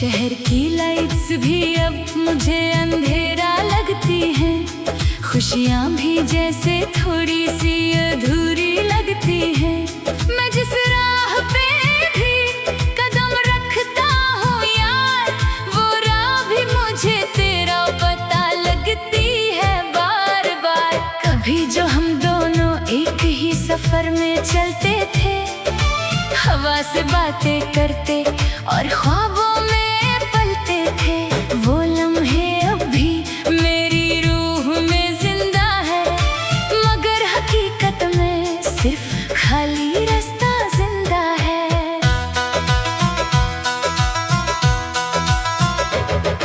शहर की लाइट्स भी अब मुझे अंधेरा लगती हैं। खुशियाँ भी जैसे थोड़ी सी अधूरी लगती हैं। मैं जिस राह पे भी कदम रखता हूँ यार, वो राह भी मुझे तेरा पता लगती है बार बार। कभी जो हम दोनों एक ही सफर में चलते थे, हवा से बातें करते और ख्वाबों में पलते थे, वो लम्हे अब भी मेरी रूह में जिंदा है। मगर हकीकत में सिर्फ खाली रास्ता जिंदा है।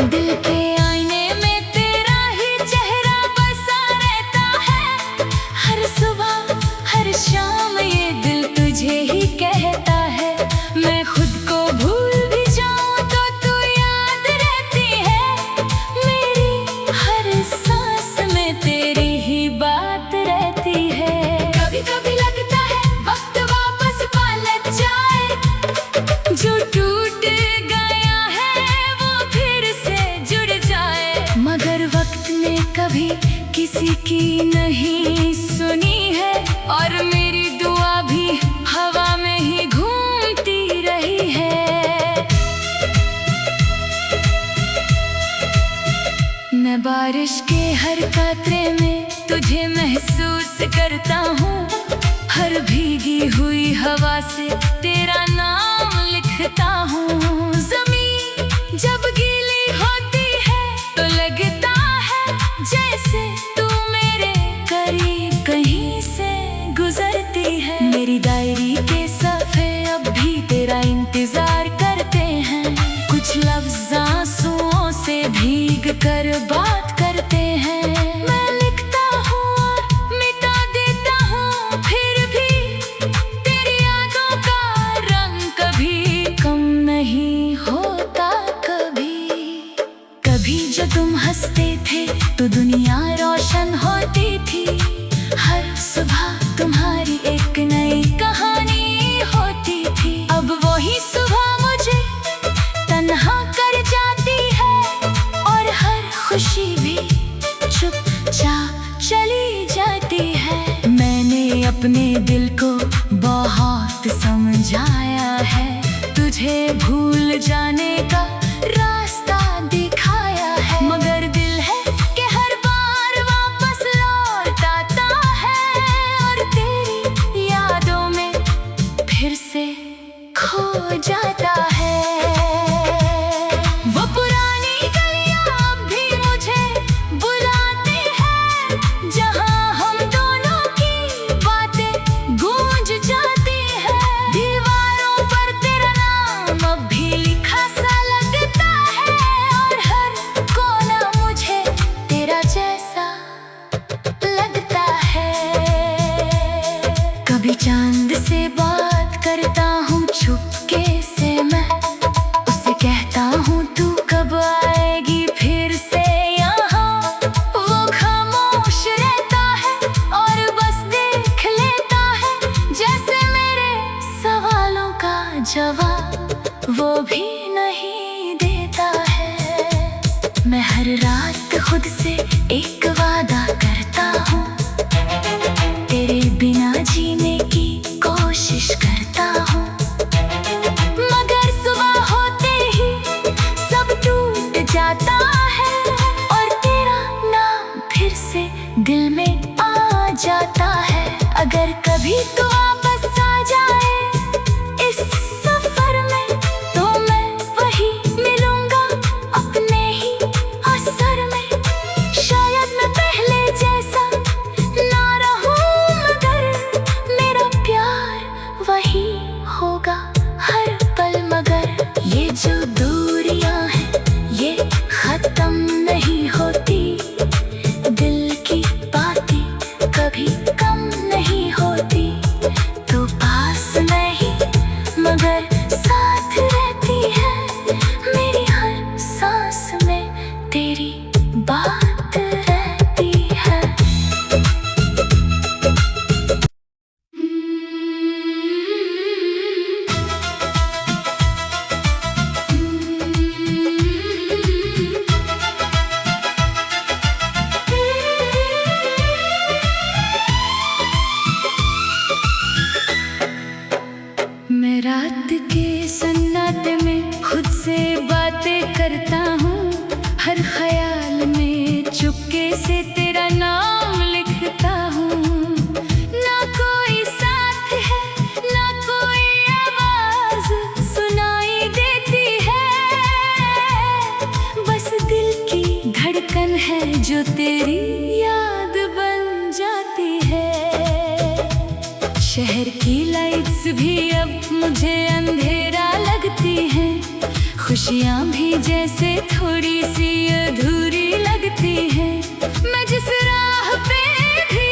दिल के आईने में तेरा ही चेहरा बसा रहता है। हर सुबह हर शाम ये दिल तुझे ही कहता है। मैं खुद को भूल भी जाऊं तो तू याद रहती है। मेरी हर सांस में तेरी ही बात रहती है। कभी कभी लगता है वक्त वापस पलट जाए, जो टूट गया है वो फिर से जुड़ जाए। मगर वक्त ने कभी किसी की नहीं सुनी है, और मेरी दुआ भी हवा में ही घूमती रही है। मैं बारिश के हर कतरे में तुझे महसूस करता हूँ। हर भीगी हुई हवा से तेरा नाम लिखता हूँ। ज़मीन जब गीली होती है तो लगता है जैसे तू मेरे करीब कहीं से गुजरती है। मेरी डायरी के सफ़े अब भी तेरा इंतजार करते हैं। कुछ लफ्ज़ आंसुओं से भीग कर बात करते हैं। मैं लिखता हूँ और मिटा देता हूँ, फिर भी तेरी यादों का रंग कभी कम नहीं होता। कभी जो तुम हंसते थे तो दुनिया रोशन होती थी। हर सुबह तुम्हारी एक नई कहानी होती थी। अब वही सुबह मुझे तन्हा कर जाती है, और हर खुशी भी चुपचाप चली जाती है। मैंने अपने दिल को बहुत समझाया है, तुझे भूल जाने का रास्ता दिखाया है। मगर दिल है कि हर बार वापस लौट आता है, और तेरी यादों में फिर से खो जाता है। वो पुरानी गलियां अब भी मुझे बुलाती हैं, जहां हम दोनों की बातें गूंज जाती हैं। दीवारों पर तेरा नाम अब भी लिखा सा लगता है, और हर कोना मुझे तेरा जैसा लगता है। कभी चांद से बात करता हूँ चुपके से, मैं उसे कहता हूँ तू कब आएगी फिर से यहाँ। वो खामोश रहता है और बस देख लेता है, जैसे मेरे सवालों का जवाब वो भी नहीं देता है। मैं हर रात खुद से एक वादा करता हूँ, तेरे बिना जीने की कोशिश करता हूँ। मगर सुबह होते ही सब टूट जाता है, और तेरा नाम फिर से दिल में आ जाता है। अगर कभी तू वापस आ जाए इस सफर में, तो मैं वही मिलूंगा अपने ही असर में। शायद मैं पहले जैसा मुझे अंधेरा लगती है। खुशियाँ भी जैसे थोड़ी सी अधूरी लगती है। मैं जिस राह पे भी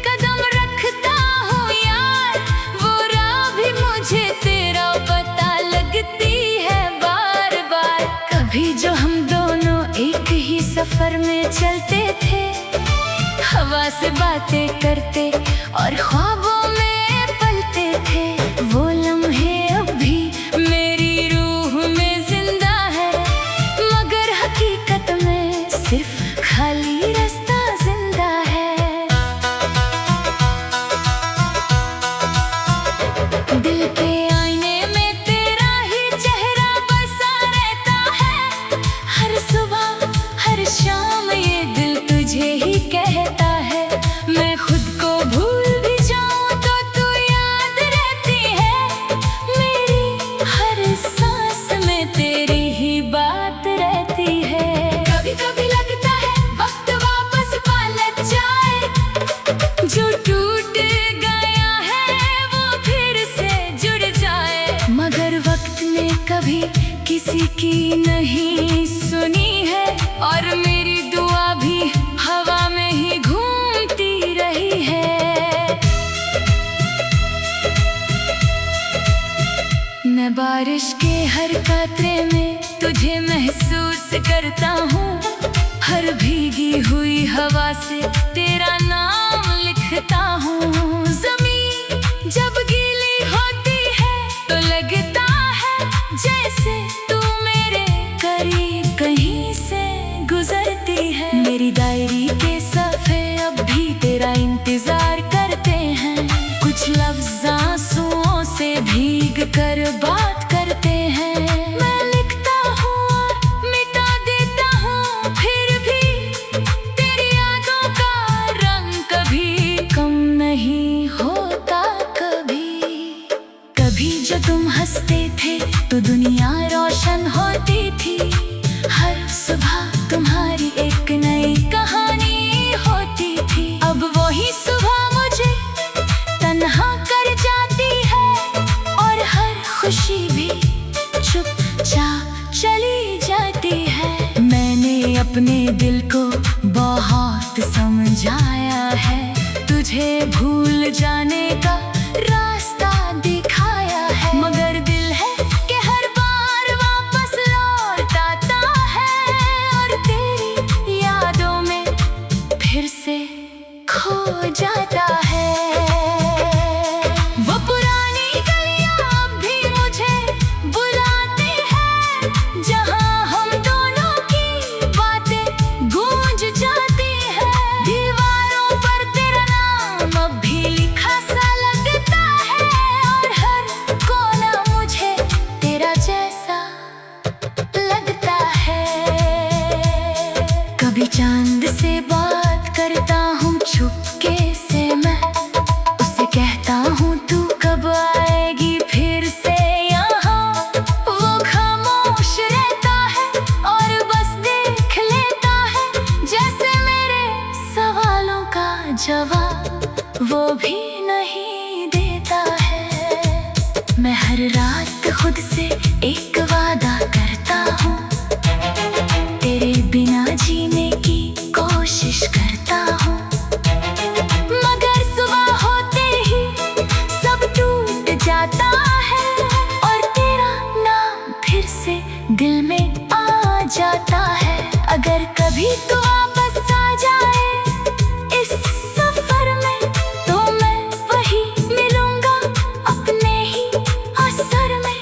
कदम रखता हूँ यार, वो राह भी मुझे तेरा पता लगती है बार बार। कभी जो हम दोनों एक ही सफर में चलते थे, हवा से बातें करते और ख्वाबों में पलते थे, वो लम्हे अब भी मेरी रूह में जिंदा है। मगर हकीकत में सिर्फ खाली रास्ता जिंदा है। दिल के आईने में तेरा ही चेहरा बसा रहता है। हर सुबह हर शाम ये दिल तुझे ही कहता है। मैं खुद को भूल भी जाऊं तो तू याद रहती है। मेरी हर सांस में तेरी ही बात रहती है। कभी कभी लगता है वक्त वापस पलट जाए, जो टूट गया है वो फिर से जुड़ जाए। मगर वक्त ने कभी किसी की नहीं सुनी है, और मेरी दुआ भी हवा में ही घूमती रही है। मैं बारिश के हर कतरे में तुझे महसूस करता हूँ। हर भीगी हुई हवा से तेरा नाम लिखता हूँ। ज़मीन जब गीली होती है तो लगता है जैसे तू मेरे करीब कहीं से गुजरती है। मेरी डायरी के सफ़े अब भी तेरा इंतजार करते हैं। कुछ लफ्ज़ आंसुओं से भीग कर बात करते हैं। मैं लिखता हूँ और मिटा देता हूँ, फिर भी तेरी यादों का रंग कभी कम नहीं होता। कभी कभी जो तुम हंसते थे तो दुनिया रोशन होती थी। हर सुबह तुम्हारी एक नई कहानी होती थी। अब वही सुबह मुझे तन्हा कर जाती है, और हर खुशी भी चुपचाप चली जाती है। मैंने अपने दिल को बहुत समझाया है, तुझे भूल जाने का रास्ता दिखाया है। मगर दिल है कि हर बार वापस लौट आता है, और तेरी यादों में फिर से खो जाता है। वो पुरानी गलियां अब भी मुझे बुलाती हैं, जहां हम दोनों की बातें गूंज जाती हैं। दीवारों पर तेरा नाम अब भी लिखा सा लगता है, और हर कोना मुझे तेरा जैसा लगता है। कभी चांद से बात करता हूँ छुपके से, मैं उसे कहता हूँ तू कब आएगी फिर से यहाँ। वो खामोश रहता है और बस देख लेता है, जैसे मेरे सवालों का जवाब वो भी नहीं देता है। मैं हर रात खुद से एक वादा करता हूँ, तेरे बिना जीने की कोशिश करता हूँ। मगर सुबह होते ही सब टूट जाता है, और तेरा नाम फिर से दिल में आ जाता है। अगर कभी तू वापस आ जाए इस सफर में, तो मैं वही मिलूंगा अपने ही असर में।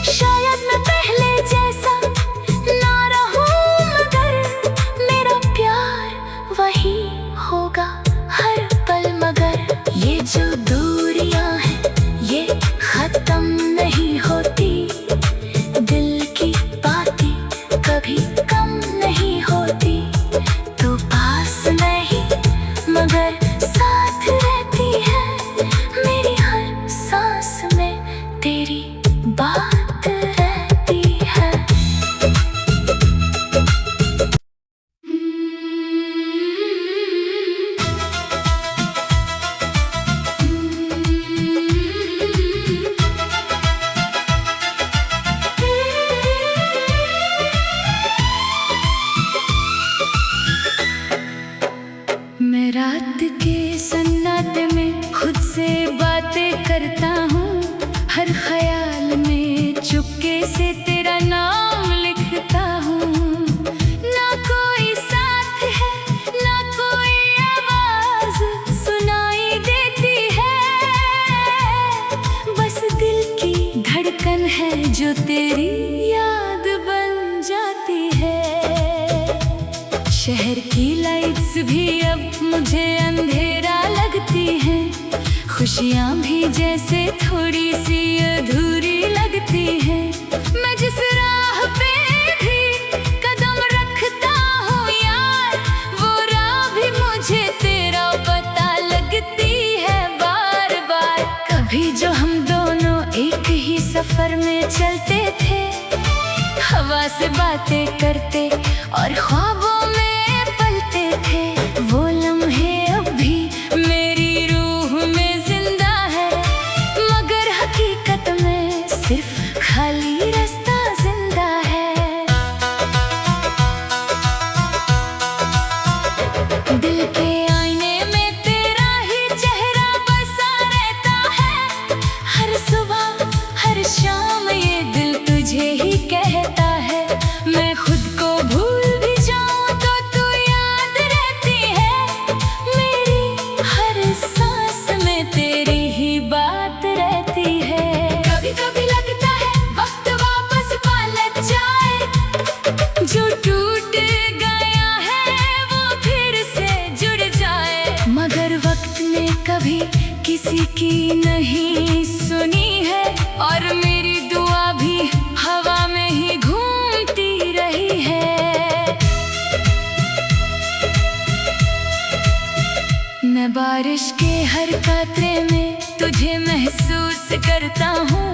शायद मैं पहले जैसा ना रहूं, मगर मेरा प्यार वही होगा हर पल। मगर ये जो दूरियां हैं ये खत्म नहीं होती, दिल की बातें कभी कम नहीं होती। शहर की लाइट्स भी अब मुझे अंधेरा लगती हैं। खुशियाँ भी जैसे थोड़ी सी अधूरी लगती हैं। मैं जिस राह पे भी कदम रखता हूँ यार, वो राह भी मुझे तेरा पता लगती है बार बार। कभी जो हम दोनों एक ही सफर में चलते थे, हवा से बातें करते और ख्वाबों में पलते थे, वो लम्हे अब भी मेरी रूह में जिंदा है। मगर हकीकत में सिर्फ खाली रास्ता जिंदा है। दिल के आईने में तेरा ही चेहरा बसा रहता है। हर सुबह हर शाम ये दिल तुझे ही कहता है। मैं खुद को भूल भी जाऊं तो तू याद रहती है। मेरी हर सांस में तेरी ही बात रहती है। कभी कभी लगता है वक्त वापस पलट जाए, जो टूट गया है वो फिर से जुड़ जाए। मगर वक्त ने कभी किसी की नहीं सुनी है, और मेरी दुआ भी हवा में ही घूमती रही है। मैं बारिश के हर कतरे में तुझे महसूस करता हूँ।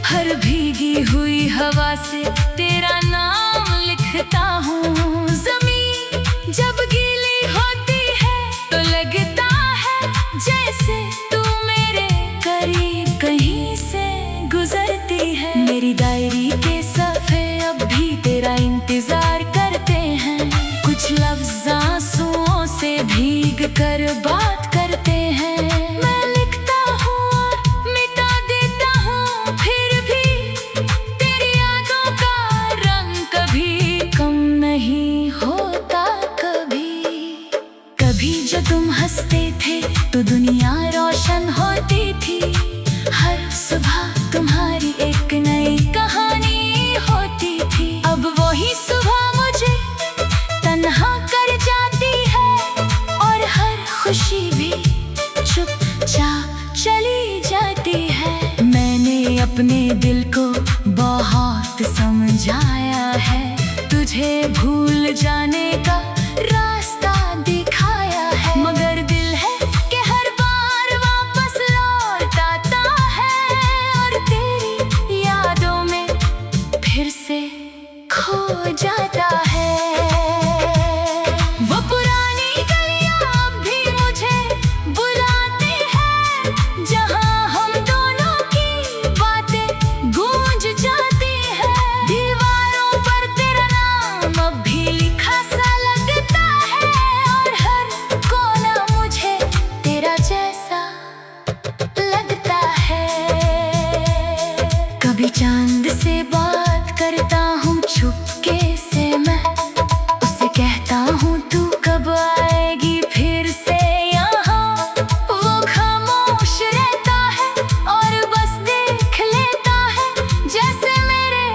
हर भीगी हुई हवा से तेरा नाम लिखता हूँ। ज़मीन जब गीली होती है तो लगता है जैसे तू मेरे करीब कहीं से गुजरती है। मेरी डायरी के सफ़े अब भी तेरा इंतजार करते हैं। कुछ लफ्ज़ आंसुओं से भीग कर बात करते हैं। मैं लिखता हूँ और मिटा देता हूँ, फिर भी तेरी यादों का रंग कभी कम नहीं होता। कभी जो तुम हंसते थे तो दुनिया रोशन होती थी। हर सुबह तुम्हारी एक नई कहानी होती थी। अब वही सुबह मुझे तन्हा कर जाती है, और हर खुशी भी चुपचाप चली जाती है। मैंने अपने दिल को बहुत समझाया है, तुझे भूल जाने का रास्ता दिखाया है। मगर दिल है कि हर बार वापस लौट आता है, और तेरी यादों में फिर से खो जाता है। वो पुरानी गलियां अब भी मुझे बुलाती हैं, जहां हम दोनों की बातें गूंज जाती हैं। दीवारों पर तेरा नाम अब भी लिखा सा लगता है, और हर कोना मुझे तेरा जैसा लगता है। कभी चांद से बात करता हूँ चुपके से, मैं उसे कहता हूँ तू कब आएगी फिर से यहाँ। वो खामोश रहता है और बस देख लेता है, जैसे मेरे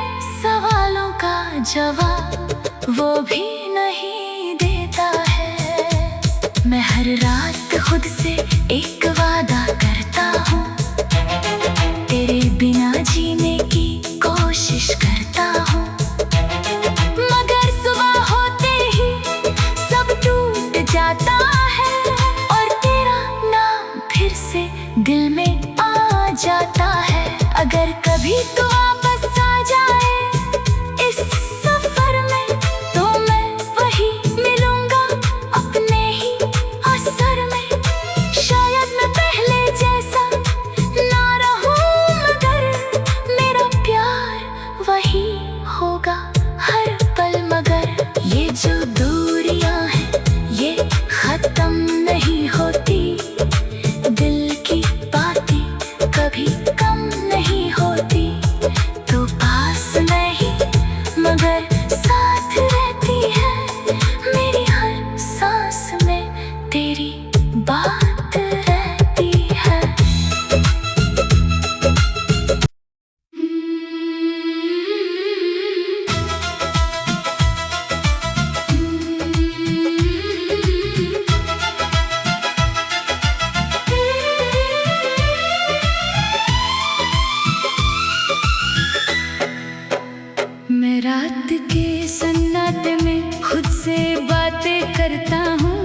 सवालों का जवाब वो भी नहीं देता है। मैं हर रात खुद से एक वादा करता हूँ, तेरे बिना जीने की कोशिश करता हूँ। मगर सुबह होते ही सब टूट जाता है, और तेरा नाम फिर से दिल में आ जाता है। अगर कभी तू वापस आ जाए इस सफर में, तो मैं वही मिलूंगा अपने ही असर में। शायद मैं पहले जैसा ना रहूं, मगर मेरा प्यार वही होगा हर पल। मगर ये जो दूरियां हैं ये खत्म नहीं होती, दिल की बातें कभी कम नहीं होती। रात के सन्नाटे में खुद से बातें करता हूँ।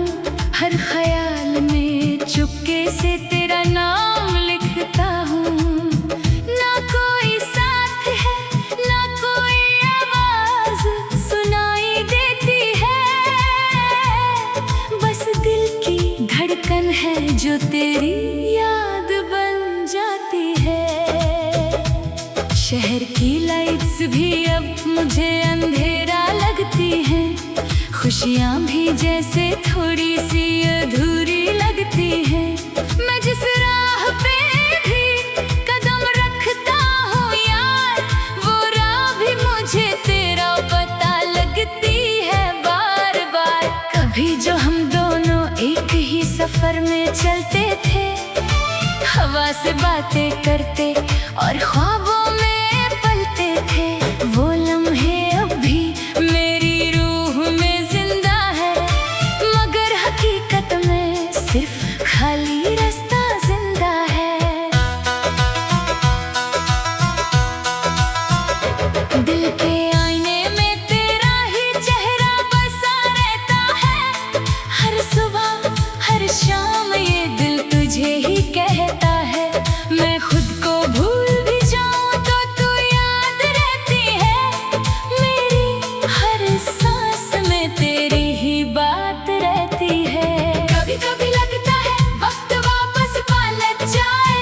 हर ख्याल में चुपके से तेरा नाम लिखता हूँ। ना कोई साथ है, ना कोई आवाज सुनाई देती है, बस दिल की धड़कन है जो तेरी याद बन जाती है। शहर की लाइट्स भी अब मुझे अंधेरा लगती हैं, खुशियाँ भी जैसे थोड़ी सी अधूरी लगती हैं। मैं जिस राह पे भी कदम रखता हूँ यार, वो राह भी मुझे तेरा पता लगती है बार बार। कभी जो हम दोनों एक ही सफर में चलते थे, हवा से बातें करते और ख्वाबों में पलते थे, वो लम्हे अब भी मेरी रूह में जिंदा है, मगर हकीकत में सिर्फ खाली रास्ता जिंदा है। दिल के आईने में तेरा ही चेहरा बसा रहता है, हर सुबह हर शाम ये दिल तुझे ही कहता है। मैं खुद को भूल भी जाऊं तो तू याद रहती है, मेरी हर सांस में तेरी ही बात रहती है। कभी कभी लगता है वक्त वापस पलट जाए,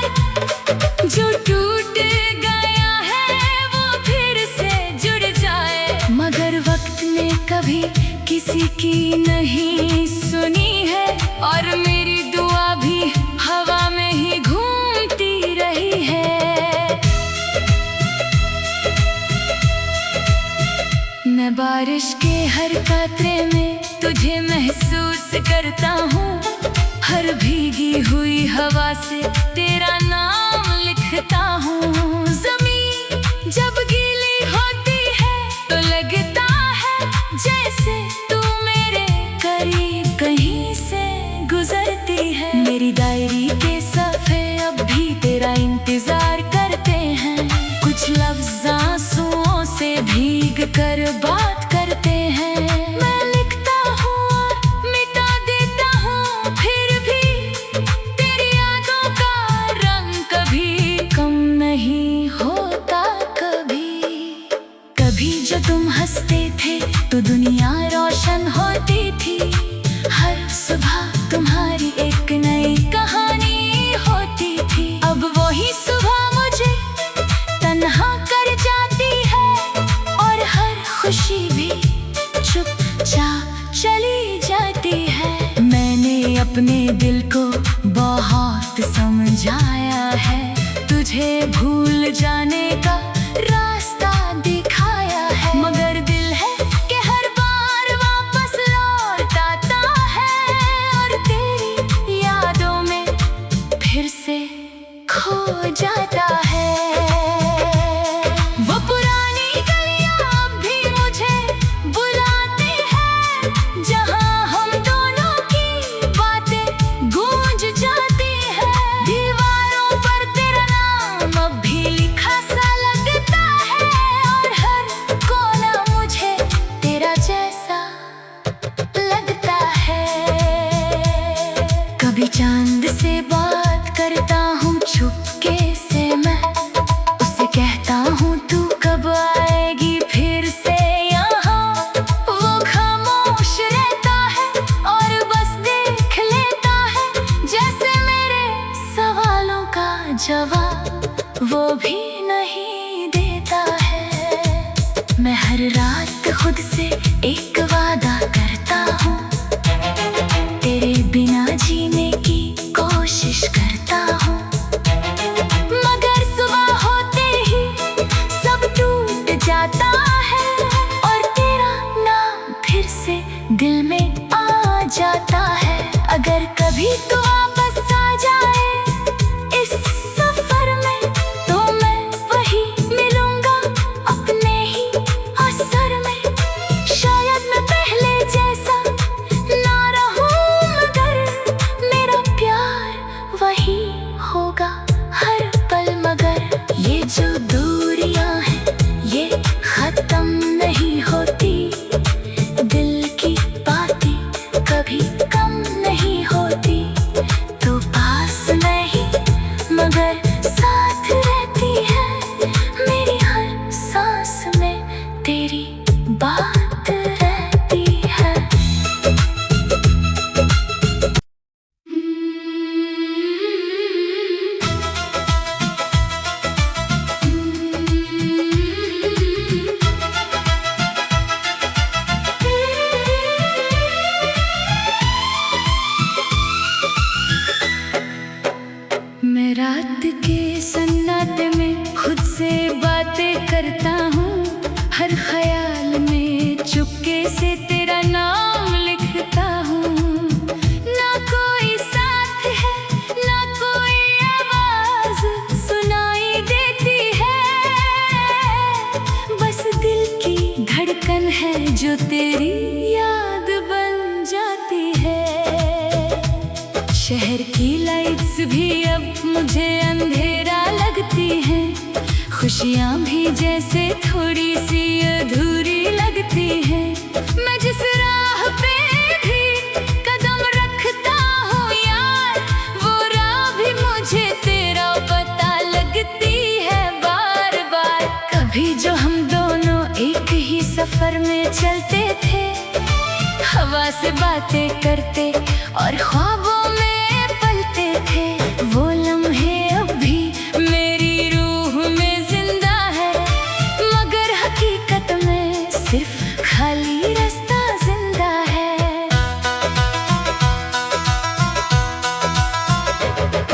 जो टूट गया है वो फिर से जुड़ जाए, मगर वक्त ने कभी किसी की नहीं सुनी है, और मेरी दुआ भी हवा में ही घूमती रही है। मैं बारिश के हर कातरे में तुझे महसूस करता हूँ, हर भीगी हुई हवा से तेरा नाम लिखता हूँ। ज़मीन जब गीली होती है तो लगता है जैसे तू मेरे करीब कहीं से गुजरती है। मेरी डायरी के सफ़े अब भी तेरा इंतजार करते हैं, कुछ लफ्ज़ आंसुओं से भीग कर बात करते हैं। मैं लिखता हूँ और मिटा देता हूँ, फिर भी तेरी यादों का रंग कभी कम नहीं होता। कभी कभी जो तुम हंसते थे तो दुनिया रोशन होती थी, हर सुबह तुम्हारी एक नई कहानी होती थी। अब वही सुबह मुझे तन्हा कर जाती है, और हर खुशी भी चुपचाप चली जाती है। मैंने अपने दिल को बहुत समझाया है, तुझे भूल जाने का रास्ता दिखाया है, मगर दिल है कि हर बार वापस लौट आता है, और तेरी यादों में फिर से खो जाता है। वो पुरानी गलियां अब भी मुझे बुलाती हैं, जहां हम दोनों की बातें गूंज जाती हैं। दीवारों पर तेरा नाम अब भी लिखा सा लगता है, और हर कोना मुझे तेरा जैसा लगता है। कभी चांद से बात करता हूँ चुपके से, मैं उसे कहता हूँ तू कब आएगी फिर से यहाँ। वो खामोश रहता है और बस देख लेता है, जैसे मेरे सवालों का जवाब वो भी नहीं देता है। मैं हर रात खुद से एक वादा करता हूँ, तेरे बिना जीने की कोशिश करता हूँ, मगर सुबह होते ही सब टूट जाता है, और तेरा नाम फिर से दिल में आ जाता है। अगर कभी तो वापस आ जाए इस सफर में, तो मैं वही मिलूंगा अपने ही असर में। शायद मैं पहले जैसा मेरी बात रहती है। मैं रात के सन्नाटे में खुद से बातें करता हूँ, हर ख्याल में चुपके से तेरा नाम लिखता हूँ। ना कोई साथ है, ना कोई आवाज सुनाई देती है, बस दिल की धड़कन है जो तेरी याद बन जाती है। शहर की लाइट्स भी अब मुझे अंधेरा लगती हैं, खुशियाँ भी जैसे थोड़ी सी अधूरी लगती हैं। मैं जिस राह पे भी कदम रखता हूँ यार, वो राह भी मुझे तेरा पता लगती है बार बार। कभी जो हम दोनों एक ही सफर में चलते थे, हवा से बातें करते और ख्वाबों में पलते थे, वो लम्हे अब भी मेरी रूह में जिंदा है, मगर हकीकत में सिर्फ खाली रास्ता जिंदा है।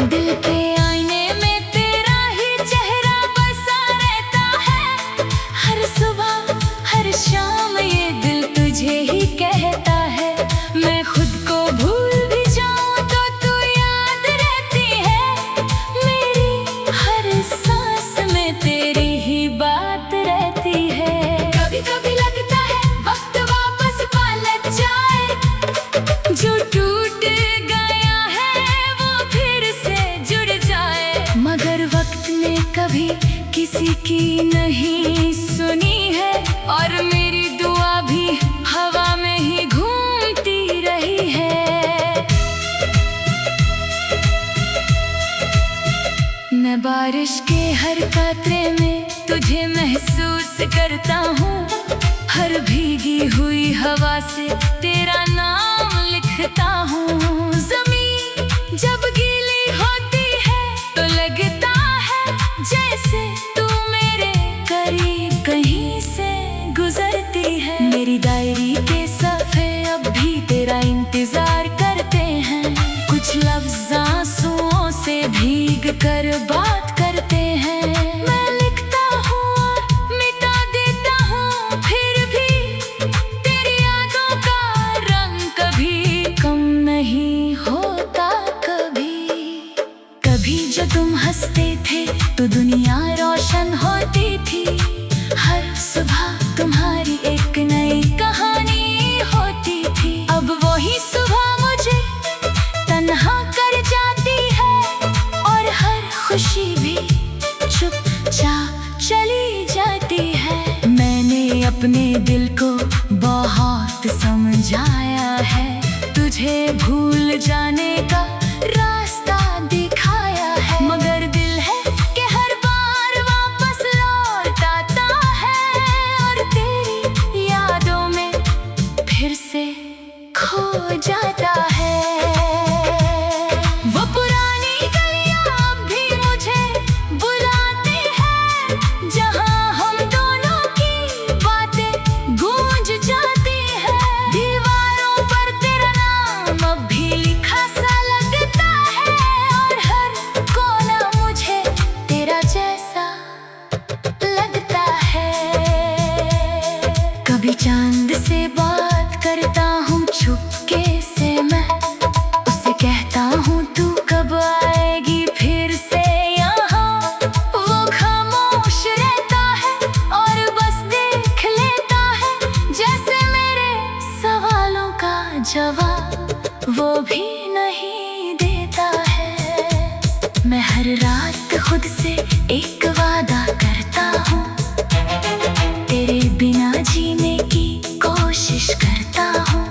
दिल के आईने में तेरा ही चेहरा बसा रहता है, हर सुबह हर शाम ये दिल तुझे ही कहता है। मैं खुद को भूल भी जाऊं तो तू याद रहती है, मेरी हर सांस में तेरी ही बात रहती है। कभी कभी लगता है वक्त वापस पलट जाए, जो टूट गया है वो फिर से जुड़ जाए, मगर वक्त ने कभी किसी की नहीं सुनी है, और मेरी दुआ भी हवा में ही घूमती रही है। मैं बारिश के हर कातरे में तुझे महसूस करता हूँ, हर भीगी हुई हवा से तेरा नाम लिखता हूँ। ज़मीन जब गीली होती है तो लगता है जैसे तू मेरे करीब कहीं से गुजरती है। मेरी डायरी के सफ़े अब भी तेरा इंतजार करते हैं, कुछ लफ्ज़ आंसुओं से भीग कर बात करते हैं। मैं लिखता हूँ और मिटा देता हूँ, फिर भी तेरी यादों का रंग कभी कम नहीं होता। कभी कभी जो तुम हंसते थे तो दुनिया रोशन होती थी, हर सुबह तुम्हारी एक नई कहानी होती थी। अब वही सुबह मुझे तन्हा कर जाती है, और हर खुशी भी चुपचाप चली जाती है। मैंने अपने दिल को बहुत समझाया है, तुझे भूल जाने का रास्ता दिखाया है, मगर दिल है कि हर बार वापस लौट आता है, और तेरी यादों में फिर से खो जाता है। वो पुरानी गलियां अब भी मुझे बुलाती है, जहां हम दोनों की बातें गूंज जाती है। दीवारों पर तेरा नाम अब भी लिखा सा लगता है, और हर कोना मुझे तेरा जैसा लगता है। कभी चांद से बात करता हूँ चुपके से, मैं उसे कहता हूँ तू कब आएगी फिर से यहाँ। वो खामोश रहता है और बस देख लेता है, जैसे मेरे सवालों का जवाब वो भी नहीं देता है। मैं हर रात खुद से एक वादा करता हूँ, तेरे बिना जीने की कोशिश करता हूँ।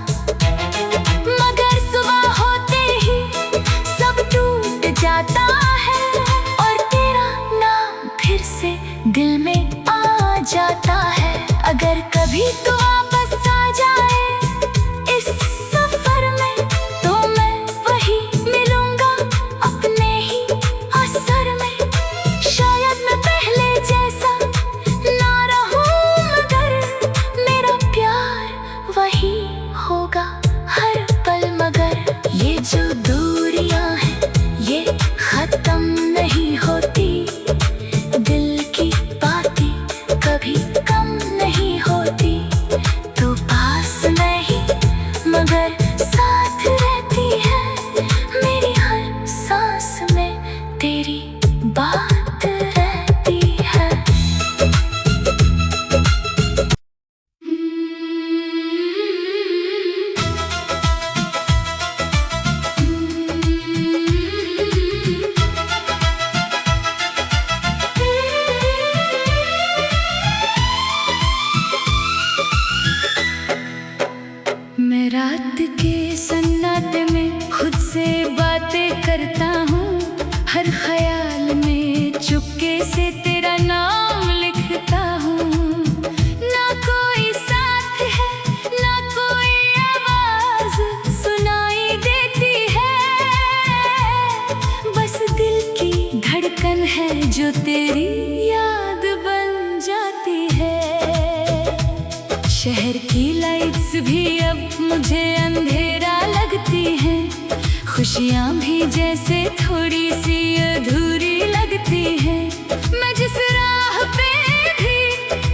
कभी तो वापस आ जाए इस सफर में, तो मैं वही मिलूंगा अपने ही असर में। शायद मैं पहले जैसा ना रहूं, मगर मेरा प्यार वही होगा हर पल। मगर ये जो दूरियां हैं ये खत्म नहीं होती, दिल की बातें कभी कम नहीं होती। तू पास नहीं मगर साथ रहती है, मेरी हर सांस में तेरी बात रहती है। मैं रात के सन्नाटे में खुद से बातें करता हूँ, हर ख्याल में चुपके से तेरा नाम लिखता हूँ। ना कोई साथ है ना कोई आवाज सुनाई देती है, बस दिल की धड़कन है जो तेरी याद बन जाती है। शहर की लाइट्स भी अब मुझे अंधेरा लगती हैं, खुशियाँ भी जैसे थोड़ी सी अधूरी लगती हैं। मैं जिस राह पे भी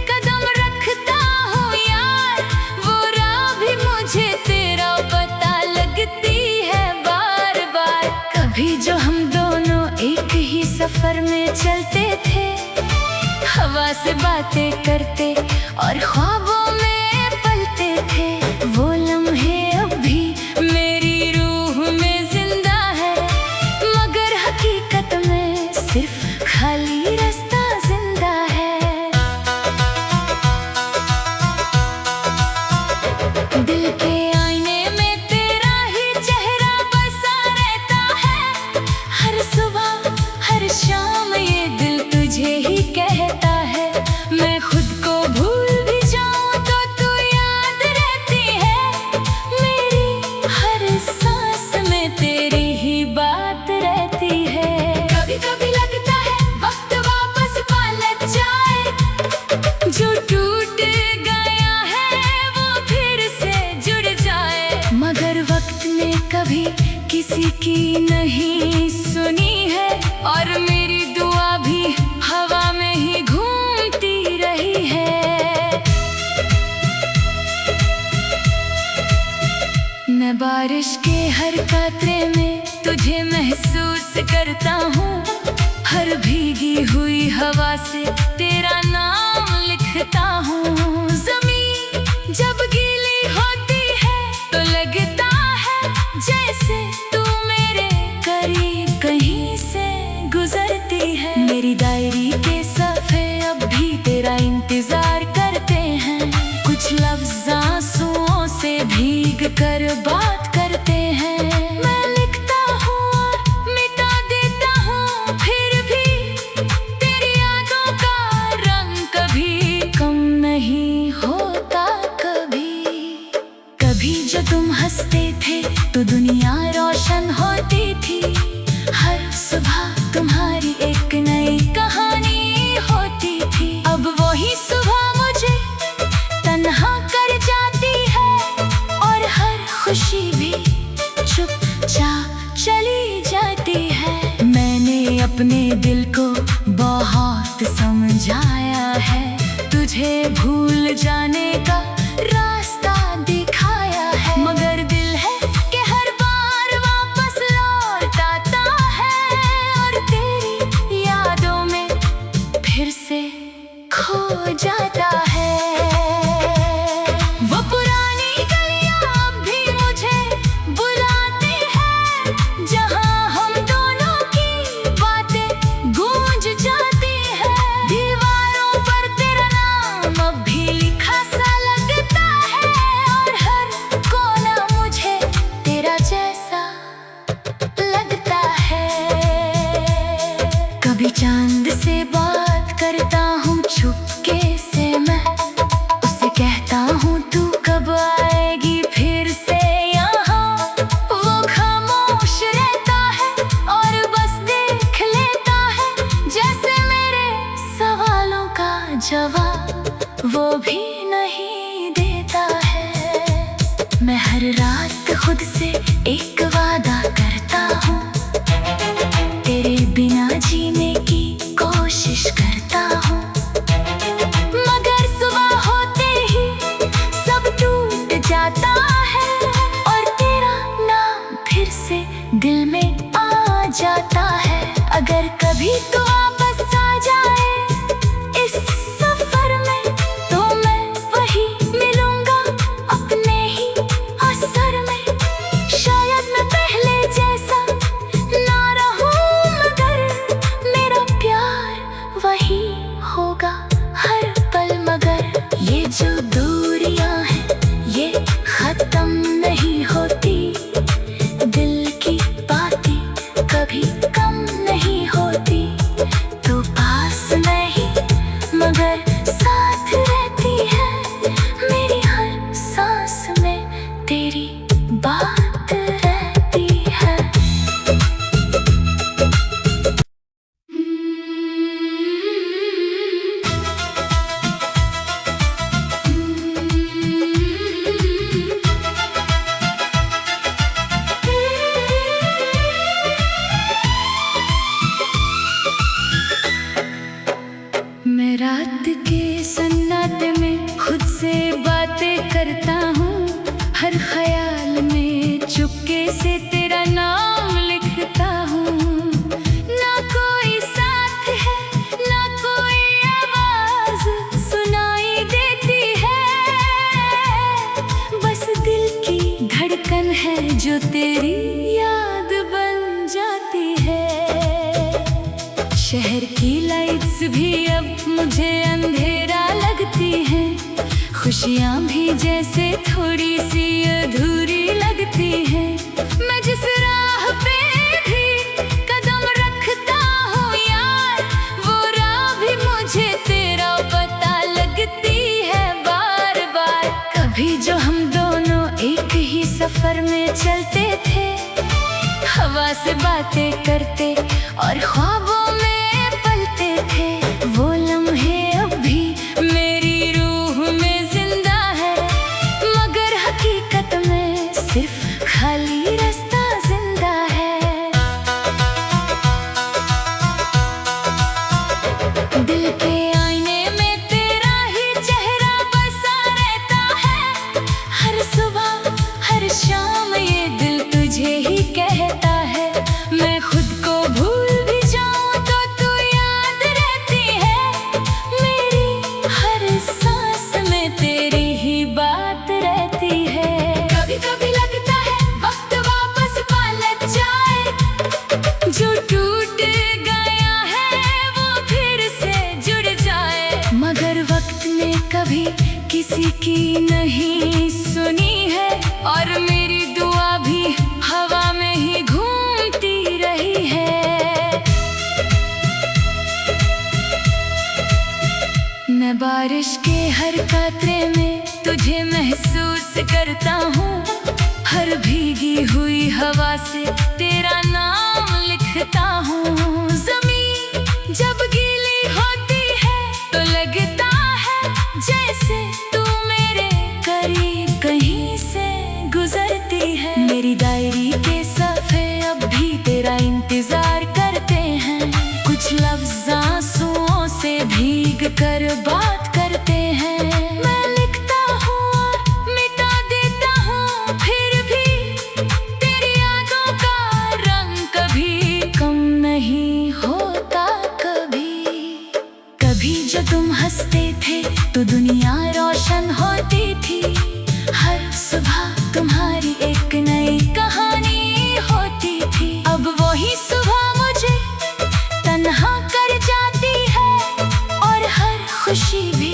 कदम रखता हूँ यार, वो राह भी मुझे तेरा पता लगती है बार बार। कभी जो हम दोनों एक ही सफर में चलते थे, हवा से बातें करते और ख्वाबों में पलते थे, वो लम्हे अब भी मेरी रूह में जिंदा है, मगर हकीकत में सिर्फ खाली रास्ता जिंदा है। दिल के आईने में तेरा ही चेहरा बसा रहता है, हर सुबह हर शाम ये दिल तुझे ही कहता है। मैं खुद को भूल भी जाऊं तो तू याद रहती है, मेरी हर सांस में तेरी ही बात रहती है। कभी कभी लगता है वक्त वापस पलट जाए, जो टूट गया है वो फिर से जुड़ जाए, मगर वक्त ने कभी किसी की नहीं सुनी है, और मेरी दुआ भी हवा में ही घूमती रही है। मैं बारिश के हर कातरे में तुझे महसूस करता हूँ, हर भीगी हुई हवा से तेरा नाम लिखता हूँ। ज़मीन जब गीली होती है तो लगता है जैसे तू मेरे करीब कहीं से गुजरती है। मेरी डायरी के सफ़े अब भी तेरा इंतजार करते हैं, कुछ लफ्ज़ आंसुओं से भीग कर बात करते हैं। मैं लिखता हूँ और मिटा देता हूँ, फिर भी तेरी यादों का रंग कभी कम नहीं होता। कभी कभी जो तुम हंसते थे तो दुनिया रोशन होती थी, हर सुबह तुम्हारी एक नई कहानी होती थी। अब वही सुबह मुझे तन्हा कर जाती है, और हर खुशी भी चुपचाप चली जाती है। मैंने अपने दिल को बहुत समझाया है, तुझे भूल जाने का रास्ता दिखाया है, मगर दिल है कि हर बार वापस लौट आता है, और तेरी यादों में फिर से खो जाता है। वो पुरानी गलियां अब भी मुझे बुलाती हैं, जहां हम दोनों की बातें गूंज जाती हैं। दीवारों पर तेरा नाम अब भी लिखा सा लग हर रात खुद से एक वादा करता हूँ, तेरे बिना जीने की कोशिश करता हूँ। मगर सुबह होते ही सब टूट जाता है और तेरा नाम फिर से दिल में आ जाता है। अगर कभी तो वापस आ जाए इस सफर में, तो मैं वही मिलूंगा अपने ही असर में। शायद मैं पहले जैसा ना रहूं, मगर मेरा प्यार वही होगा हर पल। मगर ये जो दूरियां हैं ये खत्म नहीं होती, दिल की बातें कभी कम नहीं होती। तू पास नहीं मगर साथ रहती है, मेरी हर सांस में तेरी बात रहती है। मैं रात के सन्नाटे में खुद से बातें करता हूँ, हर ख्याल में चुपके से तेरा नाम लिखता हूँ। ना कोई साथ है ना कोई आवाज सुनाई देती है, बस दिल की धड़कन है जो तेरी याद बन जाती है। शहर की लाइट्स भी अब मुझे अंधेरा लगती हैं, खुशियाँ भी जैसे थोड़ी सी अधूरी लगती हैं। मैं जिस राह पे भी कदम रखता हूँ यार, वो राह भी मुझे तेरा पता लगती है बार बार। कभी जो हम दोनों एक ही सफर में चलते थे, हवा से बातें करते और ख्वाबों में पलते थे, वो लम्हे अब भी मेरी रूह में जिंदा है। मगर हकीकत में सिर्फ खाली रास्ता जिंदा है। दिल के आईने में तेरा ही चेहरा बसा रहता है, हर सुबह हर शाम ये दिल तुझे ही कहता है। मैं खुद को भूल भी जाऊं तो तू याद रहती है, मेरी हर सांस में तेरी ही बात रहती है। कभी कभी लगता है वक्त वापस पलट जाए, जो टूट गया है वो फिर से जुड़ जाए। मगर वक्त ने कभी किसी की नहीं सुनी है, और मेरी दुआ भी हवा में ही घूमती रही है। मैं बारिश के हर कातरे में तुझे महसूस करता हूँ, हर भीगी हुई हवा से तेरा नाम लिखता हूँ। ज़मीन जब गीली होती है तो लगता है जैसे तू मेरे करीब कहीं से गुजरती है। मेरी डायरी के सफ़े अब भी तेरा इंतजार करते हैं, कुछ लफ्ज़ आंसुओं से भीग कर बात करते हैं। मैं लिखता हूँ और मिटा देता हूँ, फिर भी तेरी यादों का रंग कभी कम नहीं होता। कभी कभी जो तुम हंसते थे तो दुनिया रोशन होती थी, हर सुबह तुम्हारी एक नई कहानी होती थी। अब वही सुबह मुझे तन्हा कर जाती है, और हर खुशी भी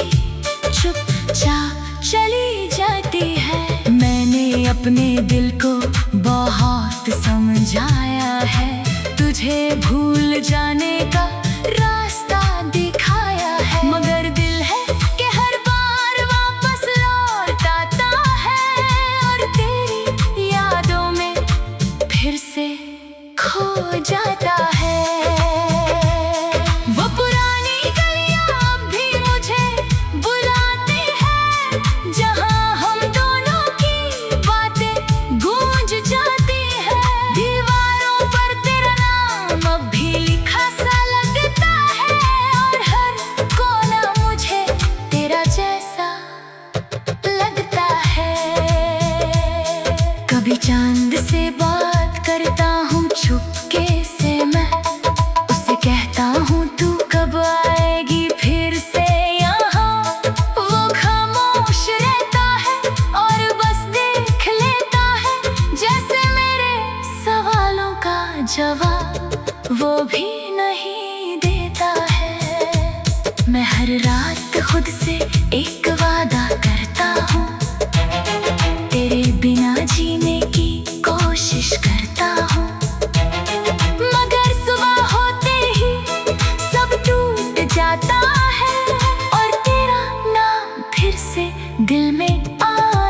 चुपचाप चली जाती है। मैंने अपने दिल को बहुत समझाया है, तुझे भूल जाने का रास्ता दिखाया है। मगर दिल है कि हर बार वापस लौट आता है, और तेरी यादों में फिर से खो जाता है। वो पुरानी गलियां अब भी मुझे बुलाती हैं, जहां हम दोनों की बातें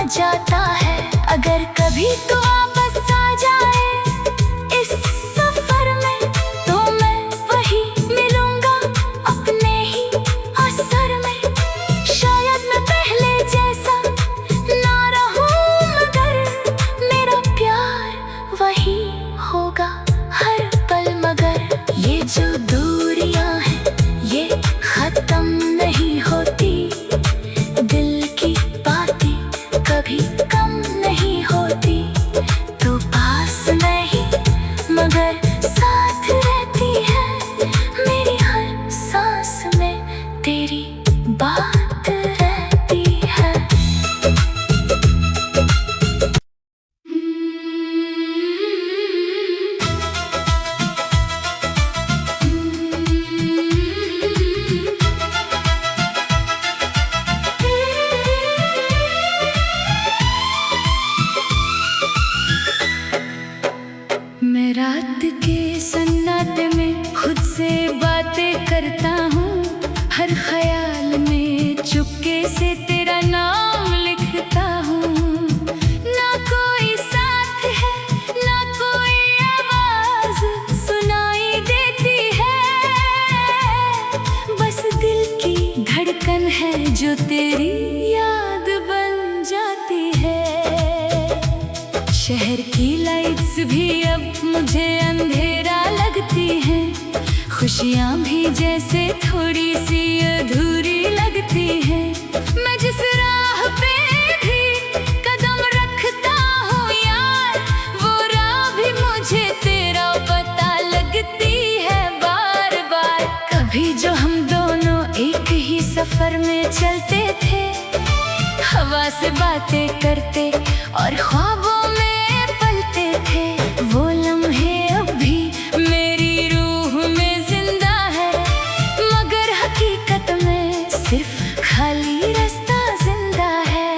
जाता है। अगर कभी तो वापस आ जाए इस सफर में, तो मैं वही मिलूंगा अपने ही असर में। शायद मैं पहले जैसा ना रहूं, मगर मेरा प्यार वही होगा हर पल। मगर ये जो दूरियां हैं ये खत्म नहीं होती, दिल की बातें कभी कम नहीं होती। तो पास नहीं मगर साथ रहती है, मेरी हर सांस में तेरी बात रहती है। मैं रात के सन्नाटे में खुद से बातें करता हूँ, हर ख्याल में चुपके से तेरा नाम लिखता हूँ। ना कोई साथ है ना कोई आवाज सुनाई देती है, बस दिल की धड़कन है जो तेरी याद बन जाती है। शहर की लाइट्स भी अब मुझे अंधेरा लगती हैं, खुशियाँ भी जैसे थोड़ी सी अधूरी लगती हैं। मैं जिस राह पे भी कदम रखता हूँ यार, वो राह भी मुझे तेरा पता लगती है बार बार। कभी जो हम दोनों एक ही सफर में चलते थे, हवा से बातें करते और ख्वाबों में पलते थे, वो लम्हे अब भी मेरी रूह में जिंदा है। मगर हकीकत में सिर्फ खाली रास्ता जिंदा है।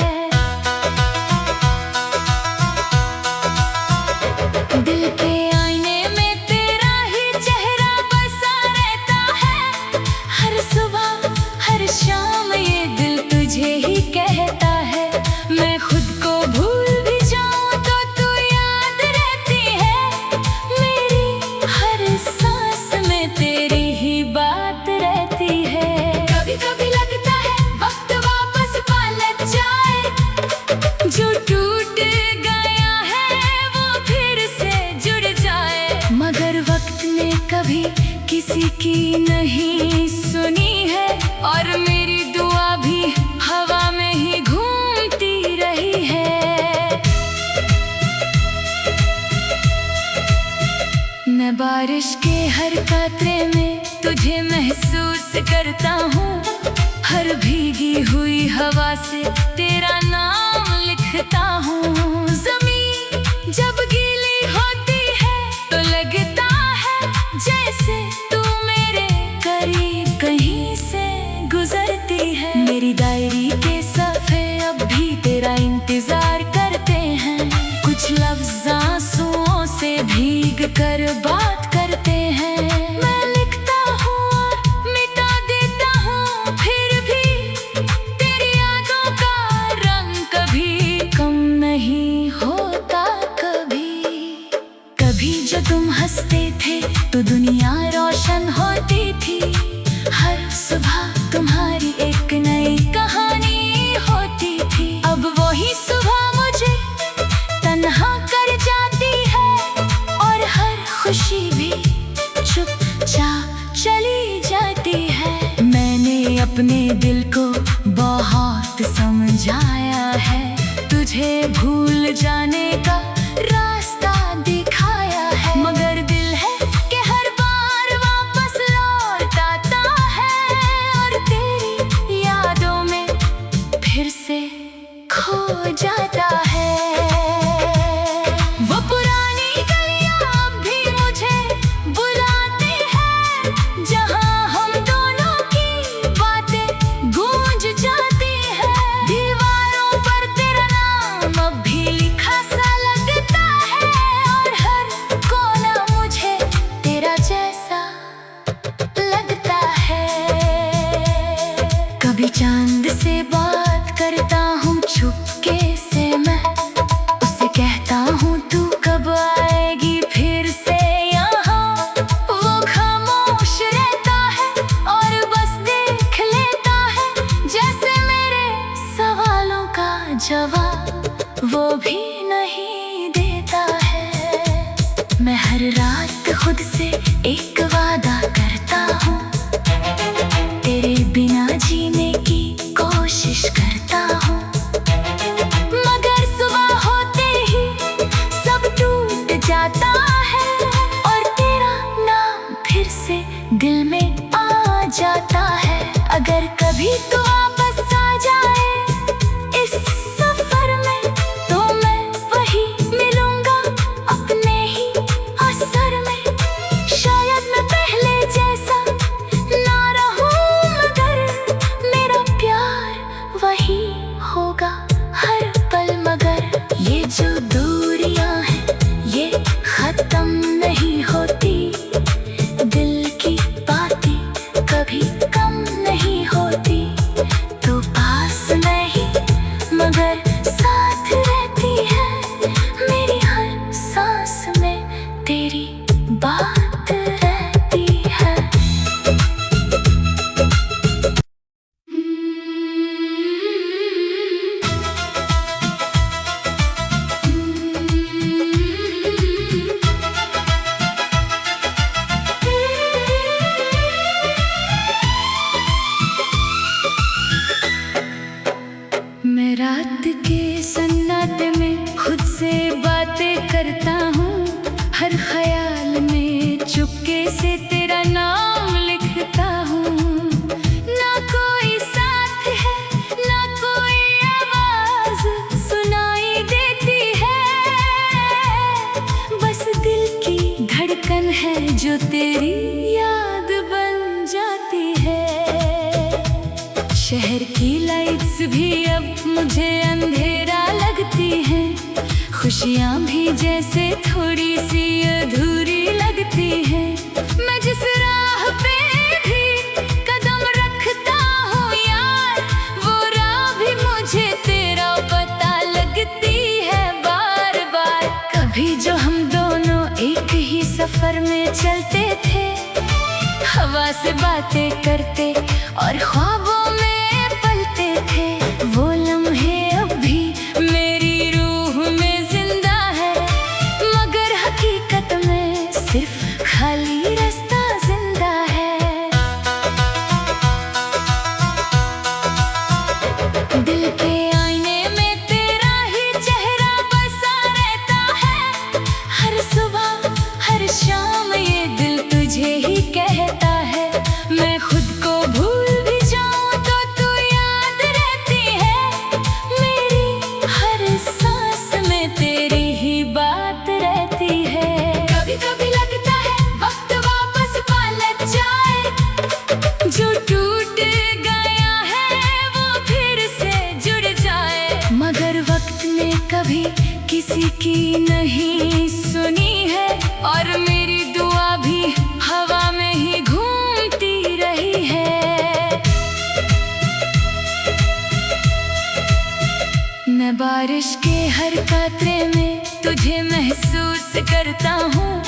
दिल के आईने में तेरा ही चेहरा बसा रहता है, हर सुबह हर शाम ये दिल तुझे ही कहता है। मैं खुद को भूल भी जाऊं तो तू याद रहती है, मेरी हर सांस में तेरी ही बात रहती है। कभी कभी लगता है वक्त वापस पलट जाए, जो टूट गया है वो फिर से जुड़ जाए। मगर वक्त ने कभी किसी की नहीं सुनी है, और मेरी दुआ भी हवा में ही घूमती रही है। मैं बारिश के हर कातरे में तुझे महसूस करता हूँ, हर भीगी हुई हवा से तेरा नाम लिखता हूँ। ज़मीन जब गीली होती है तो लगता है जैसे तू मेरे करीब कहीं से गुजरती है। मेरी डायरी के सफ़े अब भी तेरा इंतजार करते हैं, कुछ लफ्ज़ आंसुओं से भीग कर बात करते हैं। मैं लिखता हूँ और मिटा देता हूँ, फिर भी तेरी यादों का रंग कभी कम नहीं होता। कभी कभी जो तुम हंसते थे तो दुनिया रोशन होती थी, हर सुबह तुम्हारी एक नई कहानी होती थी। अब वही सुबह मुझे तन्हा कर जाती है, और हर खुशी भी चुपचाप चली जाती है। मैंने अपने दिल को बहुत समझाया है, तुझे भूल जाने का रास्ता दिखाया है। मगर दिल है कि हर बार वापस लौट आता है, और तेरी यादों में फिर से खो जाता है। वो पुरानी गलियां अब भी मुझे बुलाती हैं, जहां हम दोनों की बातें गूंज जाती हैं। दीवारों पर तेरा नाम अब भी लिखा सा लगता है, और हर कोना मुझे तेरा जैसा लगता है। कभी चांद से बात करता हूँ छुपके से वो भी नहीं देता है। मैं हर रात खुद से एक वादा करता हूँ, तेरे बिना जीने की कोशिश करता हूँ। मगर सुबह होते ही सब टूट जाता है और तेरा नाम फिर से दिल में आ जाता है। अगर कभी तो वापस आ जाए इस सफर में, तो मैं वही मिलूंगा अपने ही असर में। शायद मैं पहले जैसा ना रहूं, मगर मेरा प्यार वही होगा हर पल। मगर ये जो दूरियां हैं ये खत्म नहीं होती, दिल की बातें कभी कम नहीं होती। तो पास नहीं मगर साथ रहती है, मेरी हर सांस में तेरी बात रहती है। मैं रात के सन्नाटे में खुद से बातें करता हूँ, हर ख्याल में चुपके से तेरा नाम लिखता हूँ। ना कोई साथ है ना कोई आवाज सुनाई देती है, बस दिल की धड़कन है जो तेरी याद बन जाती है। शहर की लाइट्स भी अब मुझे अंधेरा लगती हैं, खुशियाँ भी जैसे थोड़ी सी अधूरी लगती हैं। मैं जिस राह पे भी कदम रखता हूँ यार, वो राह भी मुझे तेरा पता लगती है बार बार। कभी जो हम दोनों एक ही सफर में चलते थे, हवा से बातें करते और ख्वाबों में पलते थे, वो लम्हे अब भी मेरी रूह में जिंदा है। मगर हकीकत में सिर्फ खाली रास्ता जिंदा है। दिल के आईने में तेरा ही चेहरा बसा रहता है, हर सुबह हर शाम ये दिल तुझे ही कहता है। मैं खुद को भूल भी जाऊं तो तू याद रहती है, मेरी हर सांस में तेरी ही बात रहती है। कभी कभी लगता है वक्त वापस पलट जाए, जो टूट गया है वो फिर से जुड़ जाए। मगर वक्त ने कभी किसी की नहीं सुनी है, और मेरी दुआ भी हवा में ही घूमती रही है। मैं बारिश के हर कातरे में तुझे महसूस करता हूँ,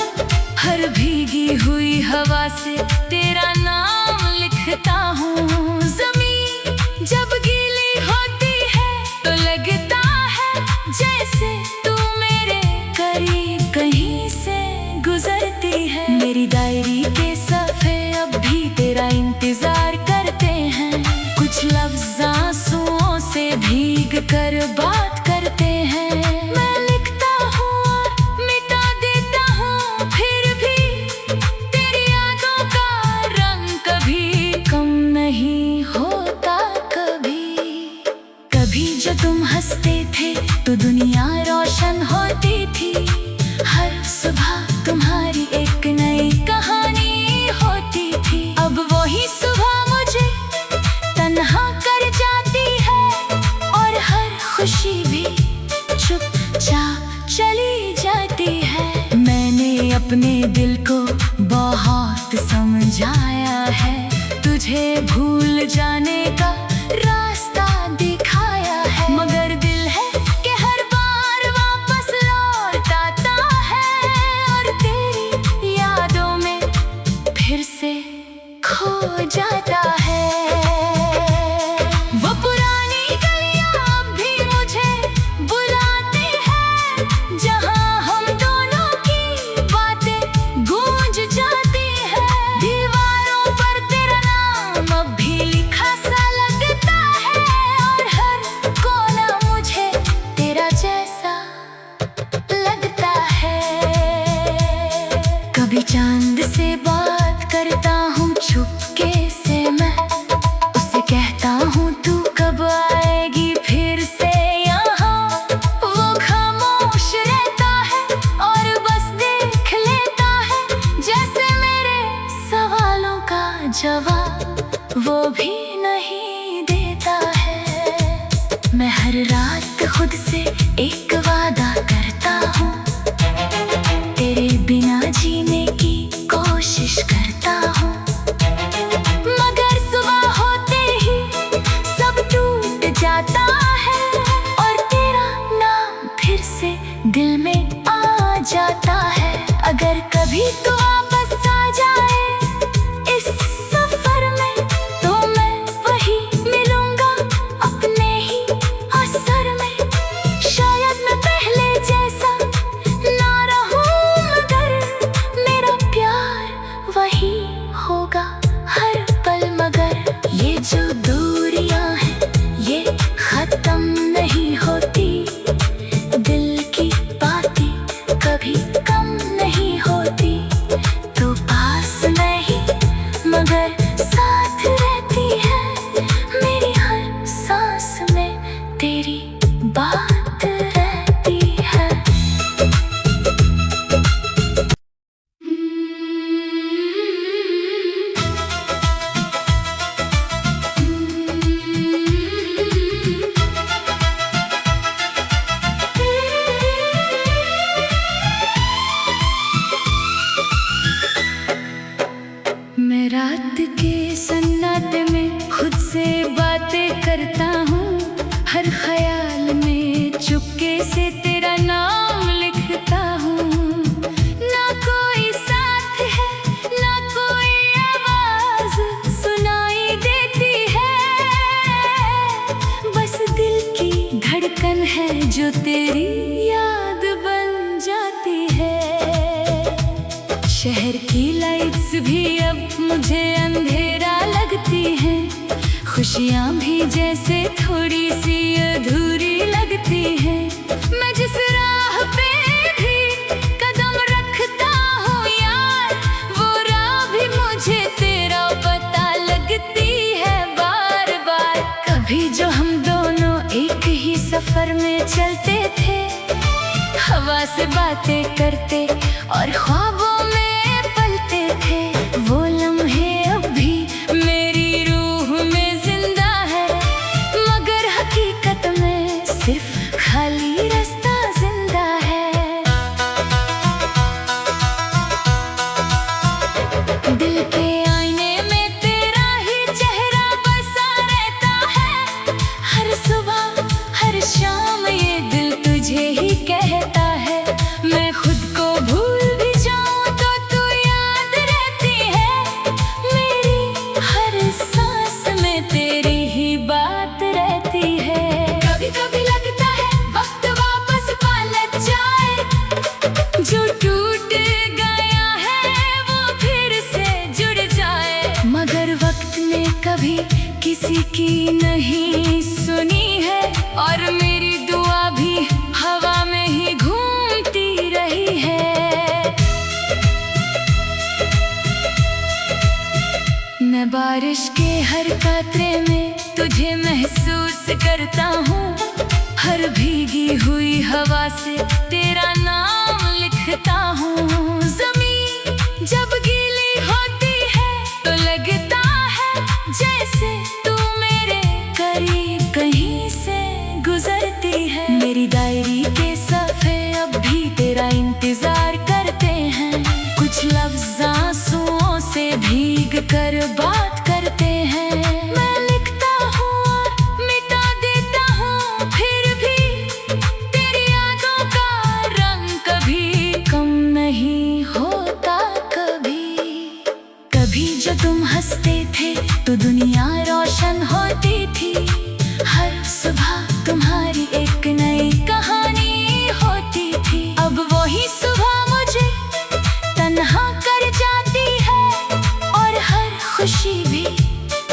हर भीगी हुई हवा से तेरा नाम लिखता हूँ। ज़मीन जब गीली होती है तो लगता है जैसे तू मेरे करीब कहीं से गुजरती है। मेरी डायरी के सफ़े अब भी तेरा इंतजार करते हैं, कुछ लफ्ज़ आंसुओं से भीग कर बात करते हैं। मैं लिखता हूँ और मिटा देता हूँ, फिर भी तेरी यादों का रंग कभी कम नहीं होता। कभी कभी जो तुम हंसते थे तो दुनिया रोशन होती थी, हर सुबह तुम्हारी एक नई कहानी होती थी। अब वही सुबह मुझे तन्हा कर जाती है, और हर खुशी भी चुपचाप चली जाती है। मैंने अपने दिल को बहुत समझाया है, तुझे भूल जाने का रास्ता दिखाया है। मगर दिल है कि हर बार वापस लौट आता है, और तेरी यादों में फिर से खो जाता है। वो पुरानी गलियां अब भी मुझे बुलाती दिल में आ जाता है। अगर कभी तो वापस आ जाए इस सफर में, तो मैं वही मिलूंगा अपने ही असर में। शायद मैं पहले जैसा ना रहूं, मगर मेरा प्यार वही होगा हर पल। मगर ये जो दूरियां हैं ये खत्म नहीं होती, दिल की बातें कभी कम नहीं होती। तो पास नहीं मगर साथ रहती है, मेरी हर सांस में तेरी बात रहती है। मैं रात के सन्नाटे में खुद से बातें करता हूँ, हर ख्याल में चुपके से तेरा नाम लिखता हूँ। ना कोई साथ है ना कोई आवाज सुनाई देती है, बस दिल की धड़कन है जो तेरी याद बन जाती है। शहर की लाइट्स भी अब मुझे अंधेरा लगती हैं, खुशियाँ भी जैसे थोड़ी सी अधूरी लगती हैं। मैं जिस राह पे भी कदम रखता हूँ यार, वो राह भी मुझे तेरा पता लगती है बार बार। कभी जो हम दोनों एक ही सफर में चलते थे, हवा से बातें करते और ख्वाबों में पलते थे, वो लम्हे अब भी मेरी रूह में जिंदा है। मगर हकीकत में सिर्फ खाली रास्ता जिंदा है। दिल के आईने में तेरा ही चेहरा बसा रहता है, हर सुबह हर शाम ये दिल तुझे ही कहता है। मैं खुद को भूल भी जाऊं तो तू याद रहती है, मेरी हर सांस में तेरी ही बात रहती है। कभी कभी लगता है वक्त वापस पलट जाए, जो टूट गया है वो फिर से जुड़ जाए। मगर वक्त ने कभी किसी की नहीं सुनी है, और मेरी दुआ भी हवा में ही घूमती रही है। मैं बारिश के हर कातरे में तुझे महसूस करता हूँ, हर भीगी हुई हवा से तेरा नाम लिखता हूँ। ज़मीन जब गीली होती है तो लगता है जैसे तू मेरे करीब कहीं से गुजरती है। मेरी डायरी के सफ़े अब भी तेरा इंतजार करते हैं, कुछ लफ्ज़ आंसुओं से भीग कर बात करते हैं। मैं लिखता हूँ और मिटा देता हूँ, फिर भी तेरी यादों का रंग कभी कम नहीं होता। कभी कभी जो तुम हंसते थे तो दुनिया रोशन होती थी, हर सुबह तुम्हारी एक नई कहानी होती थी। अब वही सुबह मुझे तन्हा कर जाती है, और हर खुशी भी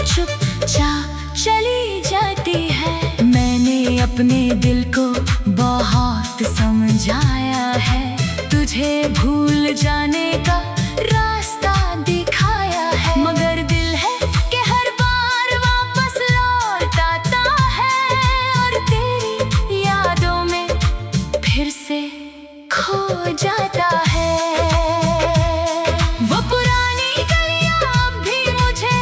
चुपचाप चली जाती है। मैंने अपने दिल को बहुत समझाया है, तुझे भूल जाने का रास्ता दिखाया है। मगर दिल है कि हर बार वापस लौट आता है, और तेरी यादों में फिर से खो जाता है। वो पुरानी गलियां अब भी मुझे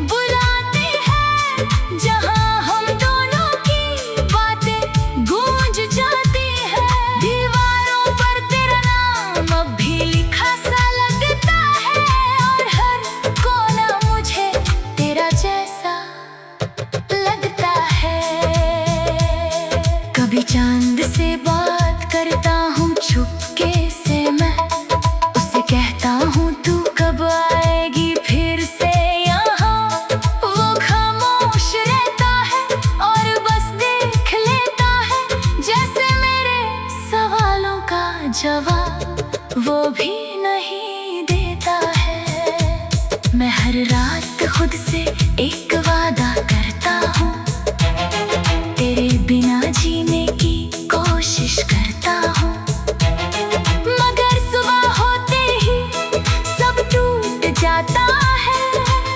बुलाती है, जहां हम दोनों की बातें गूंज जाती है। दीवारों पर तेरा नाम अब भी लिखा सा लगता है, और हर कोना मुझे तेरा जैसा लगता है। कभी चांद से बात करता हूँ जवाब वो भी नहीं देता है। मैं हर रात खुद से एक वादा करता हूँ, तेरे बिना जीने की कोशिश करता हूँ, मगर सुबह होते ही सब टूट जाता है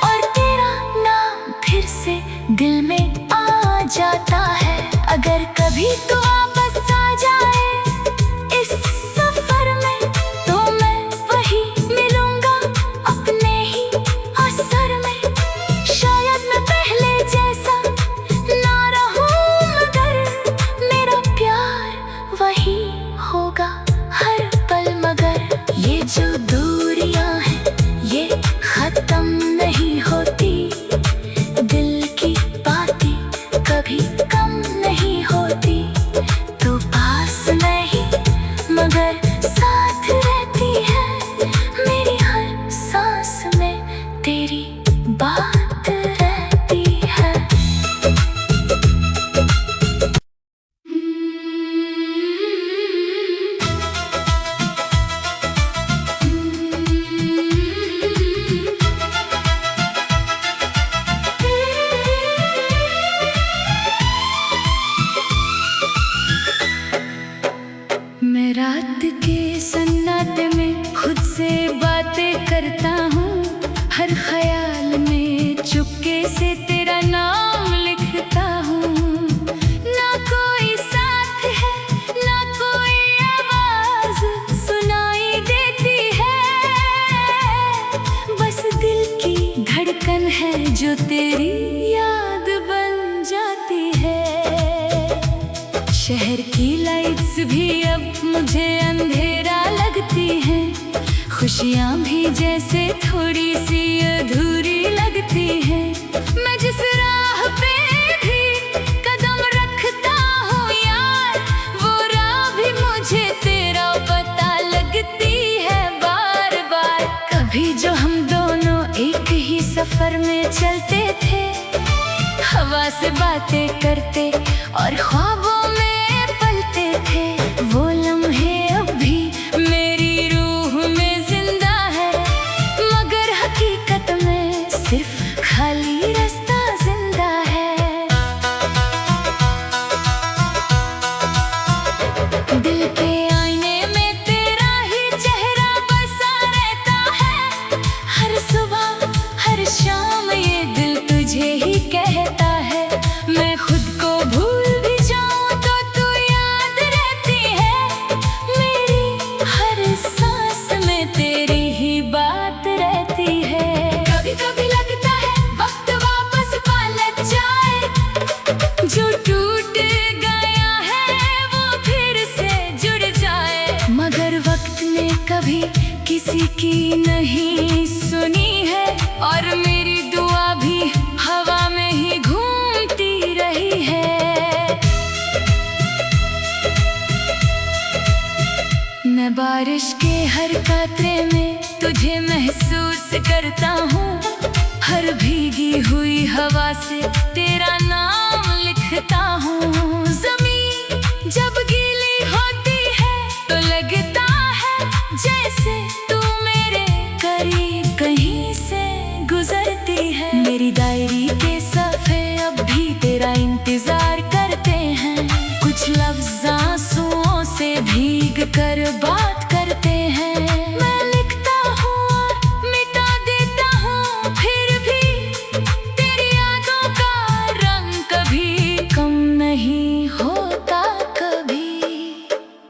और तेरा नाम फिर से दिल में आ जाता है। अगर कभी तू वापस आ जाए इस सफर में, तो मैं वही मिलूंगा अपने ही असर में। शायद मैं पहले जैसा ना रहूं, मगर मेरा प्यार वही होगा हर पल। मगर ये जो दूरियां हैं ये खत्म नहीं होती, दिल की बातें कभी कम नहीं होती। तो पास नहीं मगर साथ रहती है, मेरी हर सांस में तेरी बात रहती है। मैं रात के सन्नाटे में खुद से बातें करता हूँ, हर ख्याल में चुपके से तेरा नाम लिखता हूँ। ना कोई साथ है ना कोई आवाज सुनाई देती है, बस दिल की धड़कन है जो तेरी याद बन जाती है। शहर की लाइट्स भी अब मुझे अंधेरा लगती हैं, खुशियाँ भी जैसे थोड़ी सी अधूरी लगती हैं। मैं जिस राह पे भी कदम रखता हूँ यार, वो राह भी मुझे तेरा पता लगती है बार बार। कभी जो हम दोनों एक ही सफर में चलते थे, हवा से बातें करते और ख्वाबों में पलते थे, वो लम्हे अब भी मेरी रूह में जिंदा है, मगर हकीकत में सिर्फ खाली रास्ता जिंदा है। दिल के आईने में तेरा ही चेहरा बसा रहता है, हर सुबह हर शाम ये दिल तुझे ही कहता है। मैं खुद को भूल भी जाऊं तो तू याद रहती है, मेरी हर सांस में तेरी ही बात रहती है। कभी कभी लगता है वक्त वापस पलट जाए, जो टूट गया है वो फिर से जुड़ जाए, मगर वक्त ने कभी किसी की नहीं सुनी है और मेरी दुआ भी हवा में ही घूमती रही है। मैं बारिश के हर कातरे में तुझे महसूस करता हूँ, हर भीगी हुई हवा से तेरा नाम लिखता हूँ। ज़मीन जब गीली होती है तो लगता है जैसे तू मेरे करीब कहीं से गुजरती है। मेरी डायरी के सफ़े अब भी तेरा इंतजार करते हैं, कुछ लफ्ज़ आंसुओं से भीग कर बात करते हैं। मैं लिखता हूँ और मिटा देता हूँ, फिर भी तेरी यादों का रंग कभी कम नहीं होता। कभी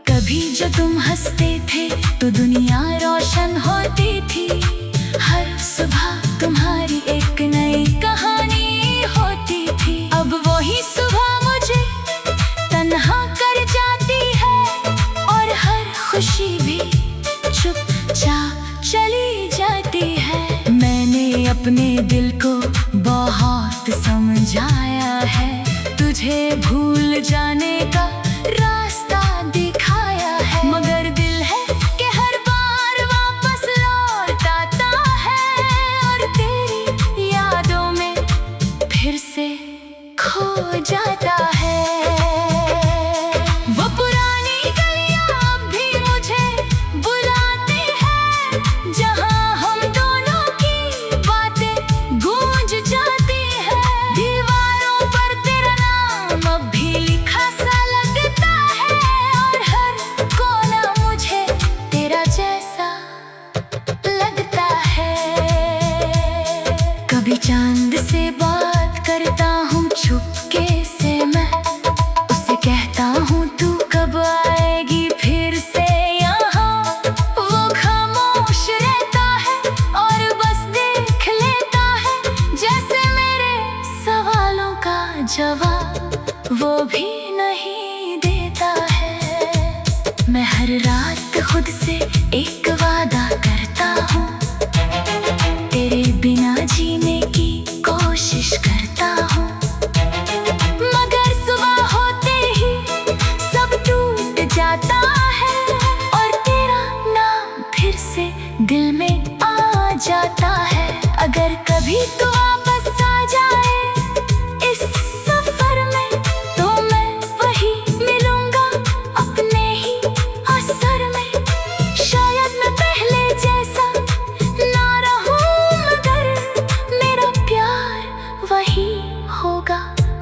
कभी जो तुम हंसते थे तो दुनिया रोशन होती थी, हर सुबह तुम्हारी एक नई कहानी होती थी। अब वही सुबह मुझे तन्हा कर जाती है और हर खुशी भी चुपचाप चली जाती है। मैंने अपने दिल को बहुत समझाया है, तुझे भूल जाने का रास्ता दिखाया है, मगर दिल है कि हर बार वापस लौट आता है और तेरी यादों में फिर से खो जाता है। वो पुरानी गलियां अब भी मुझे हर रात खुद से एक वादा करता हूँ, तेरे बिना जीने की कोशिश करता हूँ। मगर सुबह होते ही सब टूट जाता है और तेरा नाम फिर से दिल में आ जाता है। अगर कभी तू वापस आ जाए इस सफर में, तो मैं वही मिलूंगा अपने ही असर में। शायद मैं पहले जैसा ना रहूं, मगर मेरा प्यार वही होगा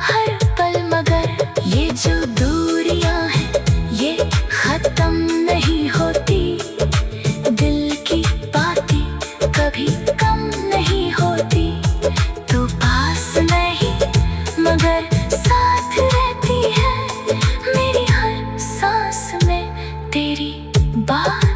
हर पल। मगर ये जो दूरियां हैं ये खत्म नहीं होती, दिल की बातें कभी कम नहीं होती। तो पास नहीं मगर साथ रहती है, मेरी हर सांस में तेरी बात।